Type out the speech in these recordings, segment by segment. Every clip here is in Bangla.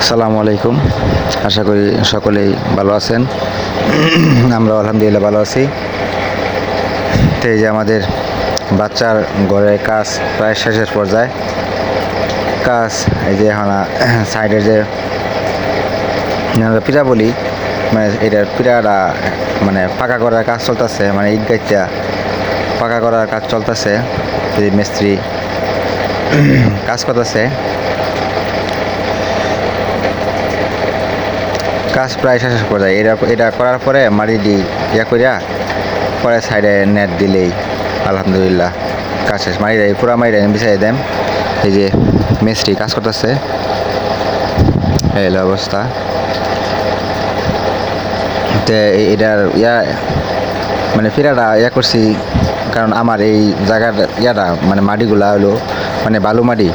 আসসালামু আলাইকুম। আশা করি সকলেই ভালো আছেন। আমরা আলহামদুলিল্লাহ ভালো আছি। তো এই যে আমাদের বাচ্চার ঘরের কাজ প্রায় শেষের পর্যায়ে। কাজ এই যে এখন সাইডের যে পিঠা বলি, মানে এটার পিঠাটা মানে পাকা করার কাজ চলতেছে, মানে ইট গাইটা পাকা করার কাজ চলতেছে। এই মিস্ত্রি কাজ করতেছে। কাজ প্রায় শেষ পর্যায়ে। এটা করার পরে মাটি ইয়া করিয়া পরে সাইডে নেট দিলেই আলহামদুলিল্লাহ কাজ শেষ। পুরা মাটিটা বিছাই দেন। এই যে মিস্ত্রি কাজ করতেছে, এই অবস্থা। তো এটার মানে ফিরাটা করছি, কারণ আমার এই জায়গার মানে মাটিগুলা হলো মানে বালু মাটি।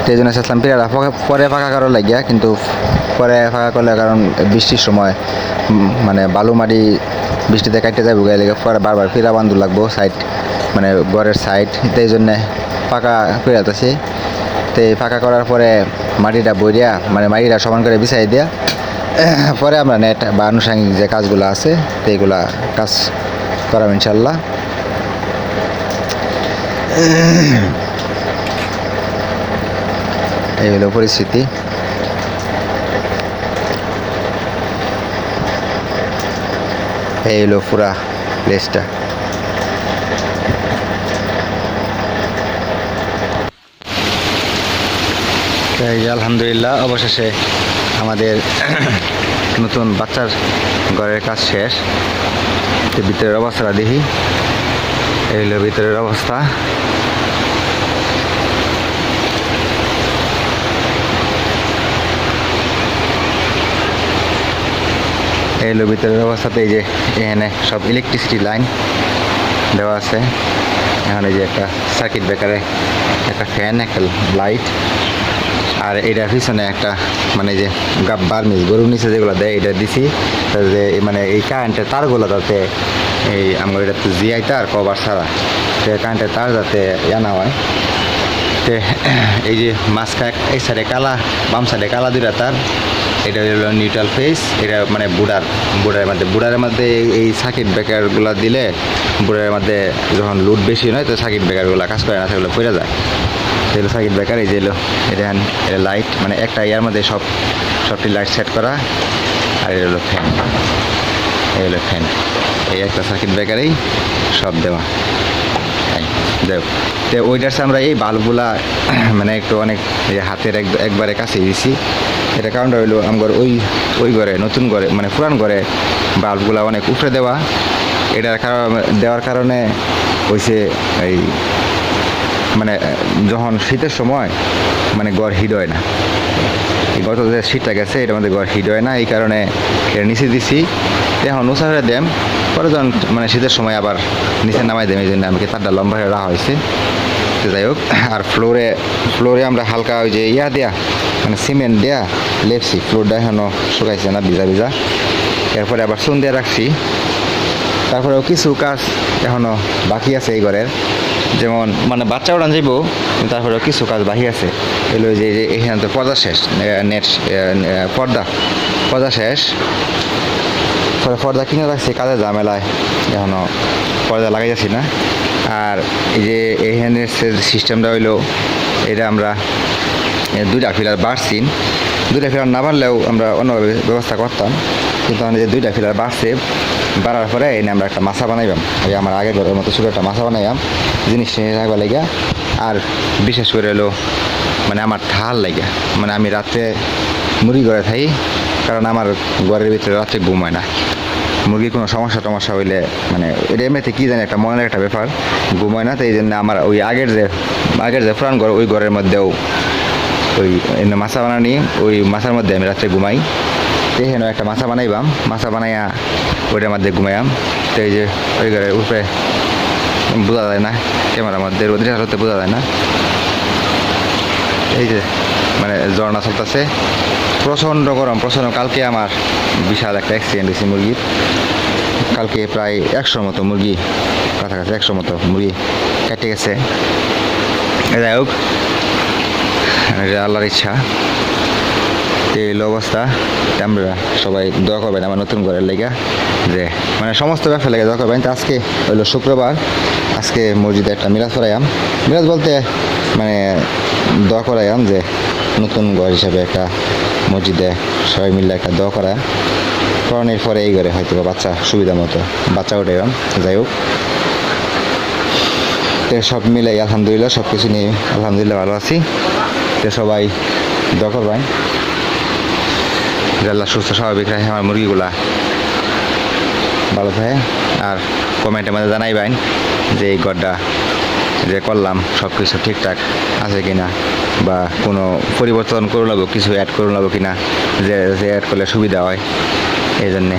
সেই জন্য চাচ্ছিলাম পিড়াটা পরে ফাঁকা করার লাগিয়া, কিন্তু পরে ফাঁকা করলে কারণ বৃষ্টির সময় মানে বালু মাটি বৃষ্টিতে কাটতে যাবো গায়ে লেগে, পরে বারবার পিড়া বান্ধু লাগবো সাইড, মানে ঘরের সাইড। এই জন্যে ফাঁকা পিড়াতেছি। তো এই ফাঁকা করার পরে মাটিটা বইয়া, মানে মাটিটা সমান করে বিছাই দিয়া পরে আমরা নেট বা আনুষঙ্গিক যে কাজগুলো আছে সেইগুলা কাজ করাম ইনশাল্লাহ। এই হলো পরিস্থিতি। এই হলো পুরা প্লেসটা। আলহামদুলিল্লাহ অবশেষে আমাদের নতুন বাচ্চার ঘরের কাজ শেষ। ভিতরের অবস্থাটা দেখি। এই হলো ভিতরের অবস্থা। এই হলো ভিতরের অবস্থাতে। এই যে এখানে সব ইলেকট্রিসিটি লাইন দেওয়া আছে। এখানে যে একটা সার্কিট ব্রেকারে একটা ফ্যান, একটা লাইট, আর এটার পিছনে একটা মানে যে বার্মিজ গরুর নিচে যেগুলো দেয় এটা দিছি, যে মানে এই কারেন্টের তারগুলো যাতে এই আমার এটা তো জিআই তার কভার ছাড়া, সে কারেন্টের তার যাতে না হয়। তো এই যে মাঝখানে এই সাইডে কালা, বাম সাইডে কালা দুইটা তার, এটা হলো নিউট্রাল ফেস। এটা মানে বুড়ারের মধ্যে এই সার্কিট ব্রেকারগুলো দিলে বুড়ারের মধ্যে যখন লোড বেশি হয় তো সার্কিট ব্রেকারগুলো কাজ করে না, সেগুলো পড়ে যায়। এগুলো সার্কিট ব্রেকার। এই যে এটা লাইট, মানে একটা ইয়ার মধ্যে সবটি লাইট সেট করা। আর এটা হলো ফ্যান, এই হলো ফ্যান। এই একটা সার্কিট ব্রেকারেই সব দেওয়া। দেখ তো ওইটার আমরা এই বাল্বগুলা মানে একটু অনেক হাতের একবারে কাছে দিছি। এটা কারণটা হইলো আমার ওই ঘরে, নতুন ঘরে মানে পুরান ঘরে বাল্বগুলা অনেক উপরে দেওয়া। এটার দেওয়ার কারণে হয়েছে এই মানে যখন শীতের সময় মানে ঘর হিট হয় না। গত যে শীতটা গেছে এটার মধ্যে ঘর হিট হয় না, এই কারণে এটা নিচে দিছি। এখন উঁচা হয়ে দেম, পরে যখন মানে শীতের সময় আবার নিচে নামাই দেম। এই জন্য আমাকে তারটা লম্বা হয়ে রাখা হয়েছে। তো যাই হোক, আর ফ্লোরে আমরা হালকা ওই যে দেয়া মানে সিমেন্ট দেয়া লেপছি। ফ্লোরটা এখনও শুকাইছে না, ভিজা ভিজা। এরপরে আবার চুন দিয়ে রাখছি। তারপরেও কিছু কাজ এখনও বাকি আছে এই ঘরের, যেমন মানে বাচ্চা উড়ান যাইব, তারপরেও কিছু কাজ বাকি আছে। এগুলো যে এখানে তো পর্দা শেষ, নেট পর্দা শেষ। পর্দা কিনে রাখছি, কাজের ঝামেলায় এখনও পর্দা লাগাই যাচ্ছি না। আর এই যে এখানে সিস্টেমটা হইলো, এটা আমরা দুইটা ফিলার বাড়ছি। দুইটা ফিলার না বাড়লেও আমরা অন্যভাবে ব্যবস্থা করতাম, কিন্তু আমাদের যে দুইটা ফিলার বাড়ছে, বাড়ার পরে এনে আমরা একটা মাছা বানাইবাম। এই আমার আগের ঘরের মতো ছোটো একটা মাছা বানাইবাম জিনিস নিয়ে রাখবার লেগা। আর বিশেষ করে হলো মানে আমার ঠাল লাগে, মানে আমি রাত্রে মুরগি ঘরে থাকি, কারণ আমার ঘরের ভিতরে রাত্রে ঘুম হয় না। মুরগির কোনো সমস্যা হইলে মানে এটা এমনিতে কী জানি একটা মনের একটা ব্যাপার, ঘুম হয় না। তো এই জন্য আমার ওই আগের যে পুরান ঘর, ওই ঘরের মধ্যেও ওই মাছা বানানি, ওই মাছার মধ্যে আমি রাত্রে ঘুমাই। তো এখানেও একটা মাছা বানাইবাম, মাছা বানাইয়া ওইটার মধ্যে ঘুমাইয়াম। তো এই যে ওই ঘরের উপরে বোঝা যায় না, ক্যামেরার মধ্যে রোদের হাতে বোঝা যায় না। এই যে মানে ঝর্ণা চলতেছে, প্রচণ্ড গরম, প্রচণ্ড। কালকে আমার বিশাল একটা অ্যাক্সিডেন্ট হয়েছে মুরগির। কালকে প্রায় 100 মতো মুরগি, কাছাকাছি 100 মতো মুরগি কেটে গেছে। যাই হোক, আল্লাহর ইচ্ছা। এই হলো অবস্থা। আমরা সবাই দোয়া করবেন আমার নতুন ঘরের লেগা, যে মানে সমস্ত ব্যবসা লেগে দোয়া করবেন। তো আজকে হলো শুক্রবার, আজকে মসজিদে একটা মিলাদ পড়াইয়াম। মিলাদ বলতে মানে দোয়া করাইয়াম, যে নতুন ঘর হিসাবে একটা মসজিদে সবাই মিলে একটা দোয়া করা করানোর পরে এই ঘরে হয়তো বাচ্চা সুবিধা মতো বাচ্চা উঠাইলাম। যাই হোক, তো সব মিলে আলহামদুলিল্লাহ সব কিছু নিয়ে আলহামদুলিল্লাহ ভালো আছি। তো সবাই দোয়া করবেন যে আল্লাহ সুস্থ স্বাভাবিক রাখে আমার মুরগিগুলা ভালো থাকে। আর কমেন্টের মধ্যে জানাইবেন যে এই ঘরটা যে করলাম সব কিছু ঠিকঠাক আছে কিনা, বা কোনো পরিবর্তন করে নেবো, কিছু অ্যাড করে নেবো কিনা, যে অ্যাড করলে সুবিধা হয়। এই জন্যে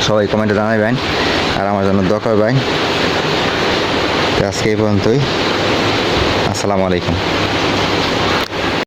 সবাই কমেন্টে জানাইবেন আর আমার জন্য দোয়া করবেন। তো আজকে এই পর্যন্তই। আসসালামু আলাইকুম।